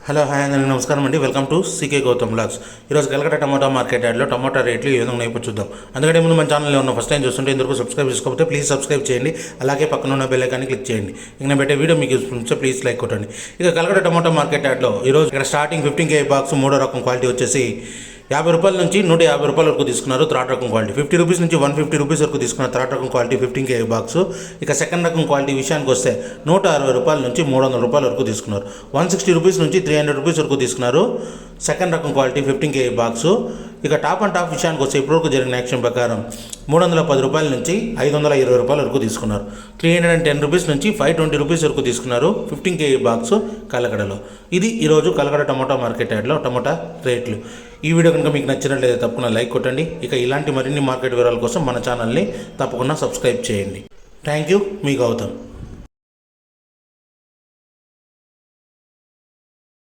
Hello hi అందరికీ నమస్కారం అండి. Welcome to CK Gautam blogs. ఈరోజు కలకట్ట టమాటా మార్కెట్ యార్డ్లో టమాటా రేట్లు ఏ విధంగా అయిపో చూద్దాం. అందుకంటే ముందు మన ఛానల్లో ఉన్న ఫస్ట్ టైం చూస్తుంటే ఇందుకు సబ్స్క్రైబ్ చేసుకోకపోతే ప్లీజ్ సబ్స్క్రైబ్ చేయండి. అలాగే పక్కన ఉన్న బెల్ ఐకాన్ని క్లిక్ చేయండి. ఇక నేను పెట్టే వీడియో మీకు యూస్ఫుల్ ప్లీజ్ లైక్ కొట్టండి. ఇక కలకట్ట టమాటా మార్కెట్ యార్డ్లో ఈరోజు ఇక్కడ స్టార్టింగ్ 15 kg బాక్స్ మూడో రకం క్వాలిటీ వచ్చేసి 50 రూపాయల నుంచి 150 రూపాయల వరకు తీసుకున్నారు. థర్డ్ రకం క్వాలిటీ 50 రూపీస్ నుంచి 150 రూపీస్ వరకు తీసుకున్నారు. థర్డ్ రకం క్వాలిటీ 15 kg బాక్స్. ఇక సెకండ్ రకం క్వాలిటీ విషయానికి వస్తే 160 రూపాయల నుంచి 300 రూపాయల వరకు తీసుకున్నారు. 160 రూపీస్ నుంచి 300 రూపీస్ వరకు తీసుకున్నారు. సెకండ్ రకం క్వాలిటీ 15 kg బాక్స్. ఇక టాప్ అండ్ టాప్ విషయానికి వస్తే ఇప్పటివరకు జరిగిన యాక్షన్ ప్రకారం 310 రూపాయల నుంచి 520 రూపాయల వరకు తీసుకున్నారు. 310 రూపీస్ నుంచి 520 రూపీస్ వరకు తీసుకున్నారు 15 kg బాక్స్ కలకడలో. ఇది ఈరోజు కలకడ టమాటా మార్కెట్ యార్డ్లో టమాటా రేట్లు. ఈ వీడియో కనుక మీకు నచ్చినట్లయితే తప్పకుండా లైక్ కొట్టండి. ఇక ఇలాంటి మరిన్ని మార్కెట్ వివరాల కోసం మన ఛానల్ని తప్పకుండా సబ్స్క్రైబ్ చేయండి. థ్యాంక్ యూ, మీ గౌతమ్.